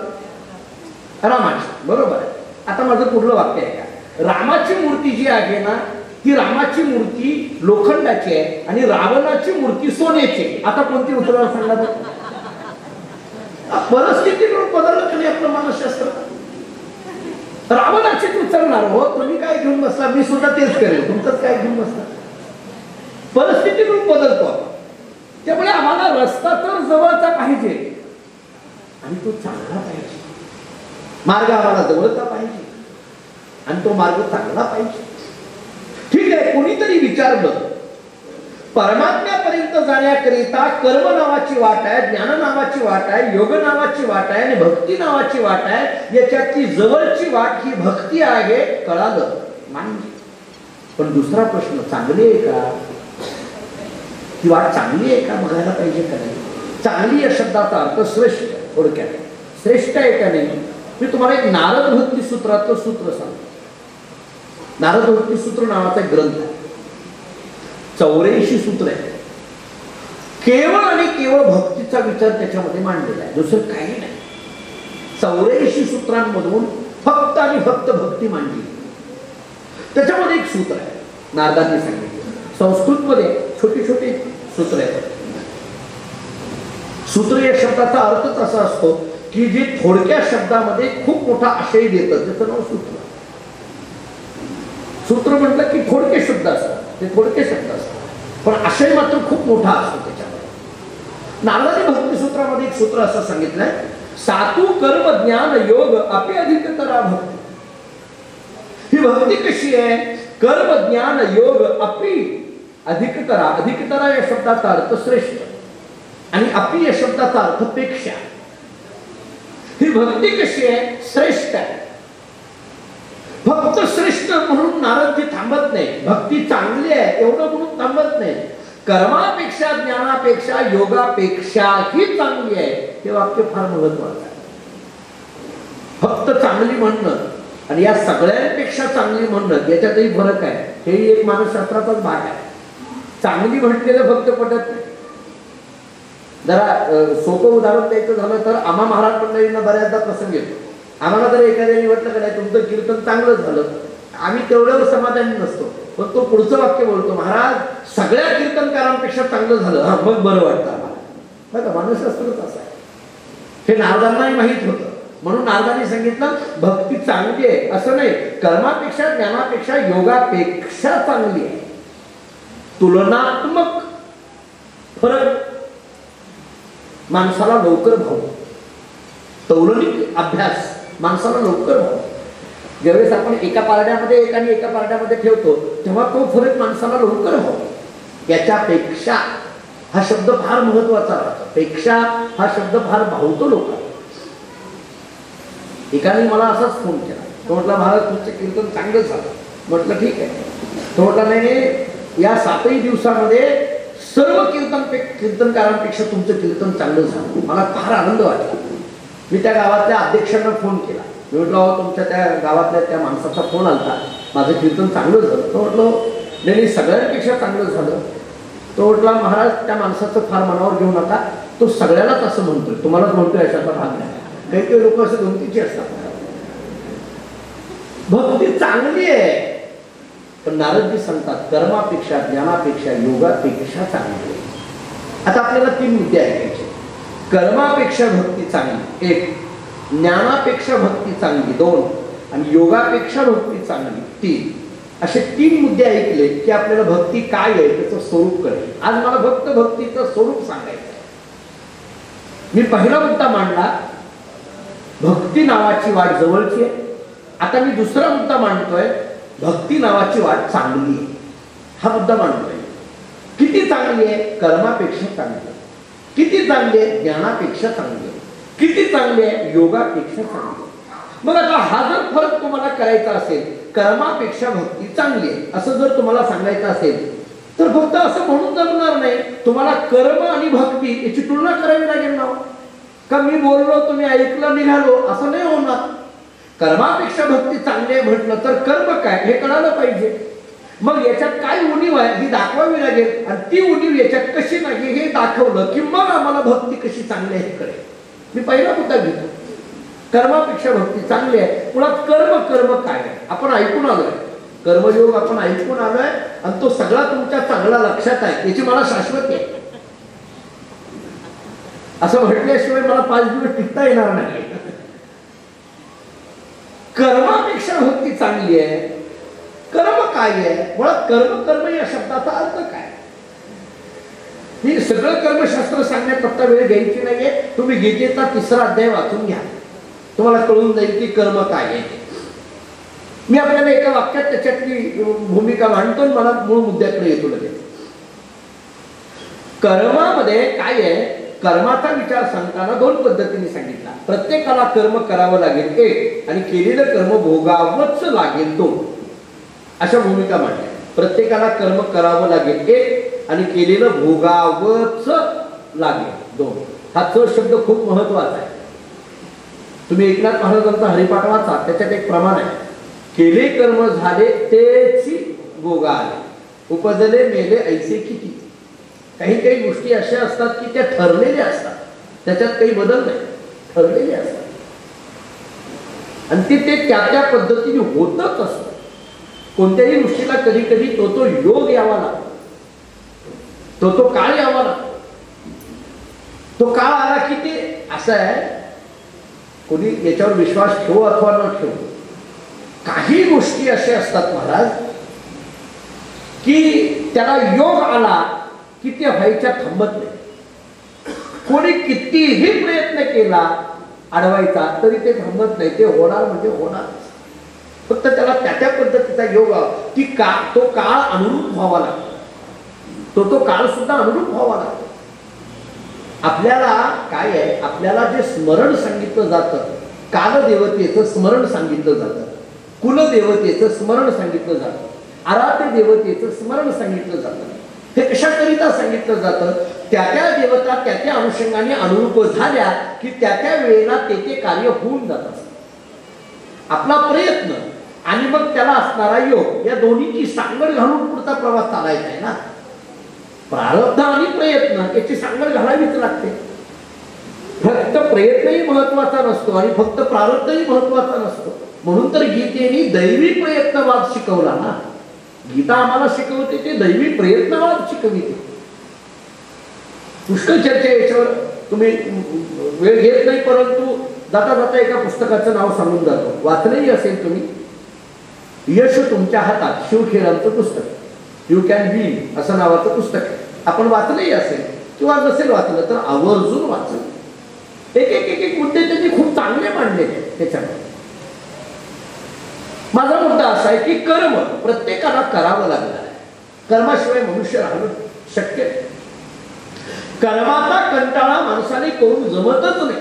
रामाची. बरोबर आहे. आता माझं पुढलं वाक्य आहे का? रामाची मूर्ती जी आहे ना ती रामाची मूर्ती लोखंडाची आहे आणि रावणाची मूर्ती सोन्याची. आता कोणती उचला सांगा तर? परिस्थिती बदललं की नाही आपलं मानसशास्त्र? रावणाचीच उचलणार हो. तुम्ही काय घेऊन बसला? मी सुद्धा तेच करेल. तुमचंच काय घेऊन बसला? परिस्थिती बदलतो आपण. त्यामुळे आम्हाला रस्ता तर जवळचा पाहिजे आणि तो चांगला पाहिजे. मार्ग आम्हाला जवळचा पाहिजे आणि तो मार्ग चांगला पाहिजे. ठीक आहे. कोणीतरी विचारलं परमात्म्यापर्यंत जाण्याकरिता कर्म नावाची वाट आहे, ज्ञान नावाची वाट आहे, योग नावाची वाट आहे आणि भक्ती नावाची वाट आहे. याच्यातली जवळची वाट ही भक्ती आहे. कळालं मान्य. पण दुसरा प्रश्न, चांगली आहे का? ती वाट चांगली आहे का बघायला पाहिजे का नाही? चांगली या शब्दाचा अर्थ श्रेष्ठ. थोडक्यात श्रेष्ठ आहे का नाही? मी तुम्हाला एक नारद भक्ती सूत्राचं सूत्र सांगतो. नारद भक्ती सूत्र नावाचा ग्रंथ आहे. 84 सूत्र आहे. केवळ आणि केवळ भक्तीचा विचार त्याच्यामध्ये मांडलेला आहे, दुसरं काही नाही. 84 सूत्रांमधून फक्त आणि फक्त भक्ती मांडली. त्याच्यामध्ये एक सूत्र आहे नारदांनी सांगितलं. संस्कृत मध्ये छोटी छोटी सूत्र आहेत. सूत्र या शब्दाचा अर्थच असा असतो की जे थोडक्या शब्दामध्ये खूप मोठा आशय देतं त्याचं नाव सूत्र. सूत्र म्हटलं की थोडके शब्द असतात, ते थोडके शब्द असतात पण आशय मात्र खूप मोठा असतो त्याच्यामध्ये. नारदानी भक्तिसूत्रामध्ये एक सूत्र असं सांगितलंय, सातू कर्म ज्ञान योग अपि अधिकतरा भक्ती. ही भक्ती कशी आहे? कर्म ज्ञान योग अपि अधिकतरा. अधिकतरा या शब्दाचा अर्थ श्रेष्ठ आणि अपि या शब्दाचा अर्थ पेक्षा. ही भक्ती कशी आहे? श्रेष्ठ आहे. फक्त श्रेष्ठ म्हणून नारदजी थांबत नाही, भक्ती चांगली आहे एवढं म्हणून थांबत नाही. कर्मापेक्षा ज्ञानापेक्षा योगापेक्षा ही चांगली आहे, हे वाक्य फार महत्वाचं आहे. फक्त चांगली म्हणणं आणि या सगळ्यांपेक्षा चांगली म्हणणं याच्यातही फरक आहे. हेही एक मानसशास्त्राचाच भाग आहे. चांगली म्हटलेलं फक्त पटत नाही. जरा सोपं उदाहरण द्यायचं झालं तर आम्हा महाराज मंडळींना बऱ्याचदा प्रसंग येतो. आम्हाला जर एखाद्याने म्हटलं का नाही तुमचं कीर्तन चांगलं झालं, आम्ही तेवढ्यावर समाधानी नसतो, पण तो पुढचं वाक्य बोलतो, महाराज सगळ्या कीर्तनकारांपेक्षा चांगलं झालं, हा मग बरं वाटतं आम्हाला. बघा मानसशास्त्रच असं आहे. हे नारदांनाही माहीत होतं, म्हणून नारदांनी सांगितलं भक्ती चांगली आहे असं नाही, कर्मापेक्षा ज्ञानापेक्षा योगापेक्षा चांगली आहे. तुलनात्मक फरक माणसाला लवकर भावतो. तौलनिक अभ्यास माणसाला लवकर भावतो. ज्यावेळेस आपण एका पारड्यामध्ये एक आणि एका पारड्यामध्ये ठेवतो तेव्हा तो फरक माणसाला लवकर भावतो. याच्यापेक्षा हा शब्द फार महत्वाचा राहतो. पेक्षा हा शब्द फार भावतो लोकांना. एकाने मला असाच फोन केला, तो म्हटला महाराज तुमचं कीर्तन चांगलं झालं. म्हटलं ठीक आहे. तो म्हटला नाही या 7ही दिवसामध्ये सर्व कीर्तनकारांपेक्षा तुमचं कीर्तन चांगलं झालं. मला फार आनंद वाटला. मी त्या गावातल्या अध्यक्षांना फोन केला. मी म्हटलं तुमच्या त्या गावातल्या त्या माणसाचा फोन आलता, माझं कीर्तन चांगलं झालं. तो म्हटलं नाही सगळ्यांपेक्षा चांगलं झालं. तो म्हटला महाराज त्या माणसाचं फार मनावर घेऊ नका, तो सगळ्यालाच असं म्हणतोय, तुम्हालाच म्हणतोय अशाचा भाग नाही. काही काही लोक असे गमतीचे असतात. भक्ती चांगली आहे पण नारदजी सांगतात कर्मापेक्षा ज्ञानापेक्षा योगापेक्षा चांगली आहे. आता आपल्याला 3 मुद्दे ऐकायचे. कर्मापेक्षा भक्ती चांगली 1, ज्ञानापेक्षा भक्ती चांगली 2 आणि योगापेक्षा भक्ती चांगली 3. असे 3 मुद्दे ऐकले की आपल्याला भक्ती काय आहे त्याचं स्वरूप कळेल. आज मला फक्त भक्तीचं स्वरूप सांगायचं. मी पहिला मुद्दा मांडला, भक्ती नावाची वाट जवळची आहे. आता मी दुसरा मुद्दा मांडतोय, भक्ती नावाची वाट चांगली आहे. हा मुद्दा मांडतोय. किती चांगली आहे? कर्मापेक्षा चांगली आहे. किती चांगली आहे? ज्ञानापेक्षा चांगली आहे. किती चांगली आहे? योगापेक्षा चांगली आहे. मग आता हा जर फरक तुम्हाला करायचा असेल, कर्मापेक्षा भक्ती चांगली आहे असं जर तुम्हाला सांगायचं असेल तर फक्त असं म्हणून जमणार नाही. तुम्हाला कर्म आणि भक्ती याची तुलना करावी लागेल ना. का मी बोललो तुम्ही ऐकलं निघालो असं नाही होणार. कर्मापेक्षा भक्ती चांगली आहे म्हटलं तर कर्म काय हे कळालं पाहिजे. मग याच्यात काय उणीव आहे ही दाखवावी लागेल आणि ती उणीव याच्यात कशी नाही हे दाखवलं की मग आम्हाला भक्ती कशी चांगली आहे हे कळेल. मी पहिला मुद्दा घेतो, कर्मापेक्षा भक्ती चांगली आहे. मुळात कर्म काय आहे आपण ऐकून आलोय, कर्मयोग आपण ऐकून आलोय आणि तो सगळा तुमच्या चांगला लक्षात आहे याची मला शाश्वती आहे. असं म्हटल्याशिवाय मला 5 दिवस टिकता येणार नाही. कर्मापेक्षा भक्ती चांगली आहे. कर्म काय आहे? मुळात कर्म या शब्दाचा अर्थ काय? मी सगळं कर्मशास्त्र सांगण्यात फक्त वेळ घ्यायची नाहीये. तुम्ही गीतेचा 3रा अध्याय वाचून घ्या, तुम्हाला कळून जाईल की कर्म काय आहे. मी आपल्याला एका वाक्यात त्याच्यातली भूमिका मांडतो आणि मला मूळ मुद्द्याकडे येतो लगेच. कर्मामध्ये काय आहे? कर्माचा विचार सांगताना 2 पद्धतीने सांगितला. प्रत्येकाला कर्म करावं लागेल 1 आणि केलेलं कर्म भोगावंच लागेल 2 अशा भूमिका मांडल्या. प्रत्येकाला कर्म करावं लागेल 1 आणि केलेलं भोगावंच लागेल 2. हा च शब्द खूप महत्वाचा आहे. तुम्ही एकनाथ महाराजांचा हरिपाठ वाचा, त्याच्यात एक प्रमाण आहे, केले कर्म झाले तेची भोगा आले, उपजले मेले ऐसे किती. काही काही गोष्टी अशा असतात की त्या ठरलेल्या असतात, त्याच्यात काही बदल नाही, ठरलेले असतात आणि ते त्या पद्धतीने होतच असतं. कोणत्याही गोष्टीला कधी कधी तो योग यावा लागतो, तो काळ यावा लागतो. तो काळ आला की ते असं आहे, कोणी याच्यावर विश्वास ठेवो अथवा न ठेवो, काही गोष्टी अशा असतात महाराज की त्याला योग आला की ते व्हायच्या थांबत नाही. कोणी कितीही प्रयत्न केला अडवायचा तरी ते थांबत नाही, ते होणार म्हणजे होणार. फक्त त्याला त्या पद्धतीचा योग की तो काळ अनुरूप व्हावा लागतो, तो काळ सुद्धा अनुरूप व्हावा लागतो. आपल्याला काय आहे, आपल्याला जे स्मरण सांगितलं जातं, कालदेवतेचं स्मरण सांगितलं जातं, कुलदेवतेचं स्मरण सांगितलं जातं, आराध्य देवतेचं स्मरण सांगितलं जातं. हे कशाकरिता सांगितलं जातं, त्या देवता त्या अनुषंगाने अनुरूप झाल्या की त्या वेळेला ते कार्य होऊन जात असतं. आपला प्रयत्न आणि मग त्याला असणारा योग या दोन्हीची सांगड घालून पुढचा प्रवास चालायचा आहे ना. प्रारब्ध आणि प्रयत्न याची सांगड घालावीच लागते. फक्त प्रयत्नही महत्वाचा नसतो आणि फक्त प्रारब्धही महत्वाचा नसतो. म्हणून तर गीतेने दैवी प्रयत्नवाद शिकवला ना. गीता आम्हाला शिकवते ते दैवी प्रयत्नवाद शिकविते. पुष्कळ चर्चा याच्यावर तुम्ही वेळ घेत नाही, परंतु जाता जाता एका पुस्तकाचं नाव सांगून जातो. वाचलंही असेल तुम्ही, यश तुमच्या हातात, शिवखेरांचं पुस्तक, यू कॅन विन असं नावाचं पुस्तक आहे. आपण वाचलंही असेल किंवा नसेल वाचलं तर आवर्जून वाचलं. एक मुद्दे त्यांनी खूप चांगले मांडले त्याच्यामध्ये. माझा मुद्दा असा आहे की कर्म प्रत्येकाला करावं लागणार आहे. कर्माशिवाय मनुष्य राहणं शक्य नाही. कर्माचा कंटाळा माणसाने करून जमतच नाही.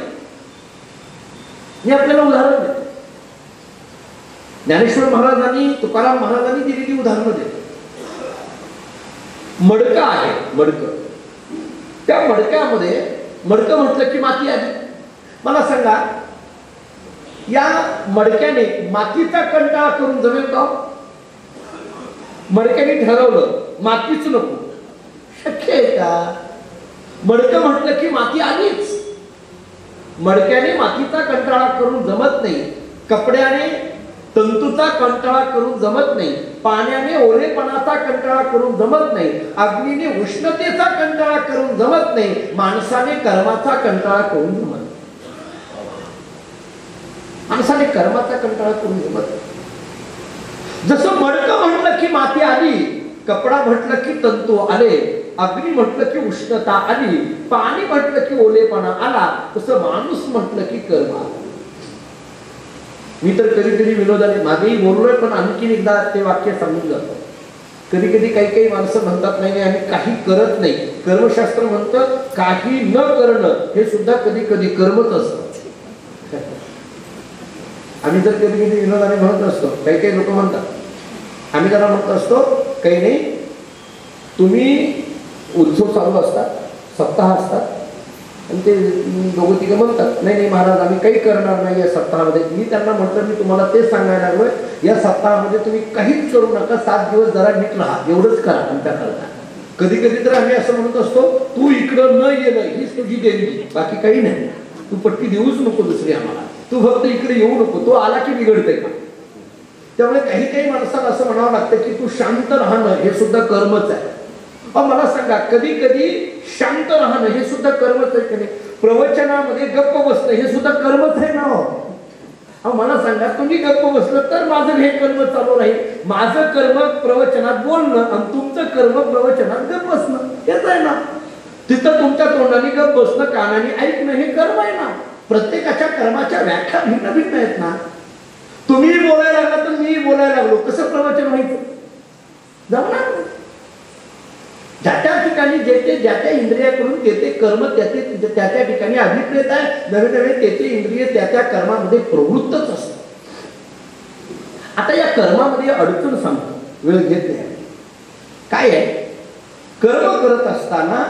मी आपल्याला उदाहरण देतो. ज्ञानेश्वर महाराजांनी, तुकाराम महाराजांनी दिलेली उदाहरणं देतो. मडकं आहे, मडकं. त्या मडक्यामध्ये मडकं म्हटलं की माती आली. मला सांगा, या मडक्याने मातीचा कंटाळा करून जमेल का? मडक्याने ठरवलं मातीच नको, शक्य आहे का? मडकं म्हटलं की माती आलीच. मडक्याने मातीचा कंटाळा करून जमत नाही, कपड्याने तंतूचा कंटाळा करून जमत नाही, पाण्याने ओलेपणाचा कंटाळा करून जमत नाही, अग्नीने उष्णतेचा कंटाळा करून जमत नाही, माणसाने कर्माचा कंटाळा करून जमत नाही. माणसाने कर्माचा कंटाळा करून जमत. जसं मडकं म्हटलं की माती आली, कपडा म्हटलं की तंतू आले, अग्नी म्हटलं की उष्णता आली, पाणी म्हटलं की ओलेपणा आला, तसं माणूस म्हटलं की कर्म आला. मी तर कधी कधी विनोदाने मागेही बोललोय, पण आणखीन एकदा ते वाक्य सांगून जातो. कधी कधी काही माणसं म्हणतात नाही आम्ही काही करत नाही. कर्मशास्त्र म्हणतं काही न करणं हे सुद्धा कधी कधी कर्मच असतं. आम्ही तर कधी कधी विनोदाने म्हणत असतो, काही लोक म्हणतात, आम्ही जरा म्हणत असतो काही नाही, तुम्ही उत्सव चालू असतात, सप्ताह असतात, आणि ते दोघं तिघं म्हणतात नाही महाराज आम्ही काही करणार नाही या सप्ताहामध्ये. मी त्यांना म्हटलं मी तुम्हाला तेच सांगायला लागलोय, या सप्ताहामध्ये तुम्ही काहीच करू नका, 7 दिवस जरा नीट राहा, एवढंच करा आमच्या करता. कधी कधी तर आम्ही असं म्हणत असतो, तू इकडं न येणं हीच तुझी देणगी, बाकी काही नाही. तू पट्टी देऊच नको दुसरी आम्हाला, तू फक्त इकडे येऊ नको, तो आला की बिघडते का. त्यामुळे काही माणसाला असं म्हणावं लागतं की तू शांत राहणं हे सुद्धा कर्मच आहे. मला सांगा, कधी कधी शांत राहणं हे सुद्धा कर्मच आहे की नाही? प्रवचनामध्ये गप्प बसणं हे सुद्धा कर्मच आहे ना. मला सांगा, तुम्ही गप्प बसलं तर माझं हे कर्म चालू राहील. माझं कर्म प्रवचनात बोलणं आणि तुमचं कर्म प्रवचनात गप्प बसणं हेच आहे ना. तिथं तुमच्या तोंडाने गप्प बसणं, कानाने ऐकणं हे कर्म आहे ना. प्रत्येकाच्या कर्माच्या व्याख्या भिन्न भिन्न आहेत ना. तुम्ही बोलायला लागला तर मी बोलायला लागलो, कसं प्रवचन व्हायचं? जमणार. ज्या त्या ठिकाणी ज्या त्या इंद्रियाकडून ते कर्म त्या ठिकाणी अभिप्रेत आहे. नवे ते इंद्रिय त्या कर्मामध्ये प्रवृत्तच असतात. आता या कर्मामध्ये अडचण सांगतो, वेळ घेत नाही. काय आहे, कर्म करत असताना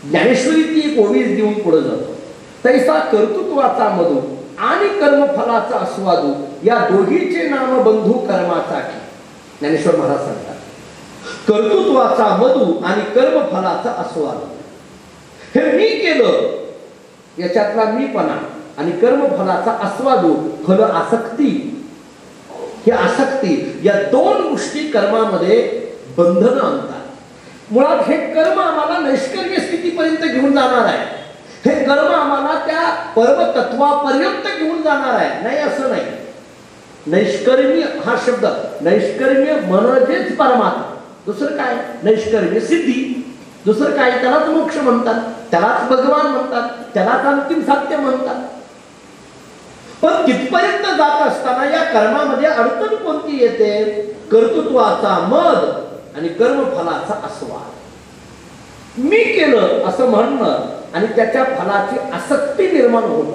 ज्ञानेश्वरी ती एक ओवी देऊन पुढे जातो. तैसा कर्तृत्वाचा मधू आणि कर्मफलाचा आस्वादू, या दोघीचे नाम बंधू कर्माचा की. ज्ञानेश्वर महाराज सांगतात, कर्तृत्वाचा मधू आणि कर्मफलाचा आस्वाद, हे मी केलं याच्यातला मीपणा आणि कर्मफलाचा आस्वादू, फल आसक्ती, ही आसक्ती, या दोन गोष्टी कर्मामध्ये बंधन आणतात. मुळात हे कर्म आम्हाला नैष्कर्म्य स्थितीपर्यंत घेऊन जाणार आहे. हे कर्म आम्हाला त्या परमतत्वापर्यंत घेऊन जाणार आहे. नाही असं नाही. नैष्कर्म्य हा शब्द, नैष्कर्म्य म्हणजेच परमात्मा. दुसरं काय? नैष्कर्म्य सिद्धी. दुसरं काय? त्यालाच मोक्ष म्हणतात. त्यालाच भगवान म्हणतात, त्यालाच अंतिम सत्य म्हणतात. पण तिथपर्यंत जात असताना या कर्मामध्ये अडचण कोणती येते? कर्तृत्वाचा मद आणि कर्मफलाचा आस्वाद. मी केलं असं म्हणणं आणि त्याच्या फलाची आसक्ती निर्माण होणं,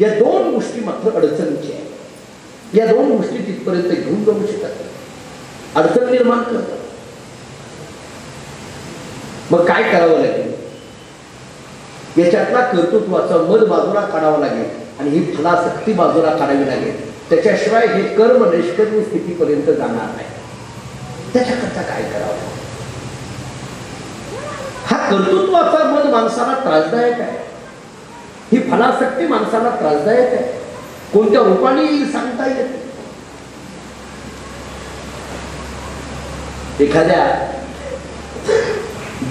या दोन गोष्टी मात्र अडचणीच्या आहेत. या दोन गोष्टी तिथपर्यंत घेऊन जाऊ शकत नाही, अडचण निर्माण करतात. मग काय करावं लागेल? याच्यातला कर्तृत्वाचा मद बाजूला काढावा लागेल आणि ही फलासक्ती बाजूला काढावी लागेल. त्याच्याशिवाय हे कर्म निष्कर्मी स्थितीपर्यंत जाणार नाही. त्याच्याकरता काय करावं? हा कर्तृत्वाचा मद माणसाला त्रासदायक आहे, ही फलासक्ती माणसाला त्रासदायक आहे. कोणत्या रूपाने सांगता येत. एखाद्या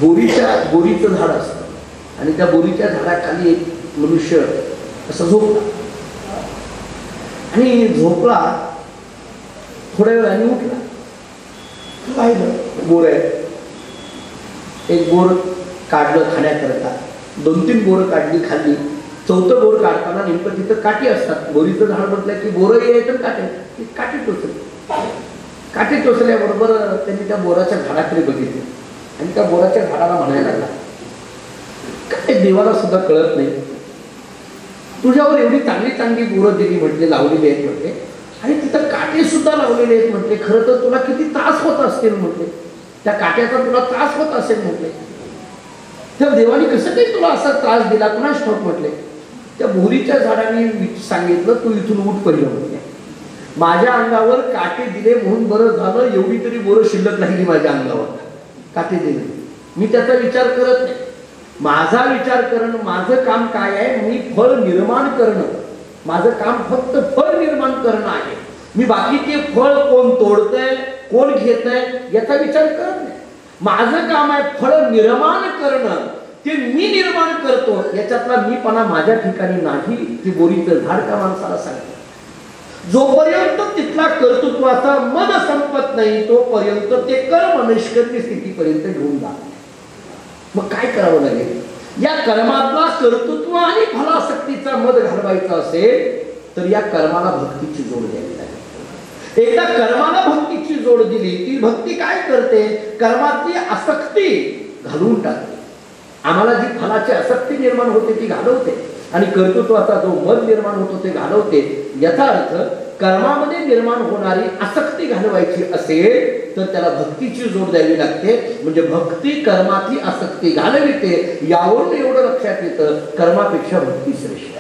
बोरीचं झाड असतं आणि त्या बोरीच्या झाडाखाली एक मनुष्य असं झोपला आणि झोपला. थोड्या वेळाने उठला, पाहिलं बोर आहे. एक बोर काढलं खाण्याकरता, 2-3 बोरं काढली, खाल्ली. 4थं बोर काढताना नेमकं तिथं काठी असतात. बोरीचं झाड म्हटलं की बोरं यायचं काटे, काठी टोचली. काठी टोचल्याबरोबर त्यांनी त्या बोराच्या झाडाकडे बघितले आणि त्या बोराच्या झाडाला म्हणायला लागला, काय देवाला सुद्धा कळत नाही, तुझ्यावर एवढी चांगली चांगली बोरं दिली म्हटले, लावलेली आहेत म्हटले, आणि तिथं काटे सुद्धा लावलेले आहेत म्हटले. खरं तर तुला किती त्रास होत असतील म्हटले, त्या काट्याचा तुला त्रास होत असेल म्हटले. त्या देवाने कसं काही तुला असा त्रास दिला कुणास ठाऊक म्हटले. त्या बोरीच्या झाडाने सांगितलं, तू इथून उठ पहिलं म्हटले. माझ्या अंगावर काटे दिले म्हणून बरं झालं, एवढी तरी बोरं शिल्लक राहिली माझ्या अंगावर. काटे दिले, मी त्याचा विचार करत नाही. माझा विचार करणं, माझं काम काय आहे? मी फळ निर्माण करणं. माझं काम फक्त फळ निर्माण करणं आहे. मी बाकीचे फळ कोण तोडतंय, कोण घेतंय याचा विचार करत नाही. माझं काम आहे फळ निर्माण करणं. ते मी निर्माण करतो, याच्यातला मीपणा माझ्या ठिकाणी नाही. ती बोरीचं झाड का माणसाला सांगतं. जोपर्यंत तिथला कर्तृत्वाचा मद संपत नाही तोपर्यंत ते कर्म निष्कर्मी स्थितीपर्यंत घेऊन जात. मग काय करावं लागेल? या कर्मातला कर्तृत्व आणि फलासक्तीचा मद घालवायचा असेल तर या कर्माला भक्तीची जोड द्यावी लागेल. एकदा कर्माला भक्तीची जोड दिली, ती भक्ती काय करते? कर्मातली आसक्ती घालवून टाकते. आम्हाला जी फलाची आसक्ती निर्माण होते ती घालवते आणि कर्तृत्वाचा जो मद निर्माण होतो ते घालवते. याचा अर्थ कर्मामध्ये निर्माण होणारी आसक्ती घालवायची असेल तर त्याला भक्तीची जोड द्यावी लागते. म्हणजे भक्ती कर्मातली आसक्ती घालविते. यावरून एवढं लक्षात येतं, कर्मापेक्षा भक्ती श्रेष्ठ.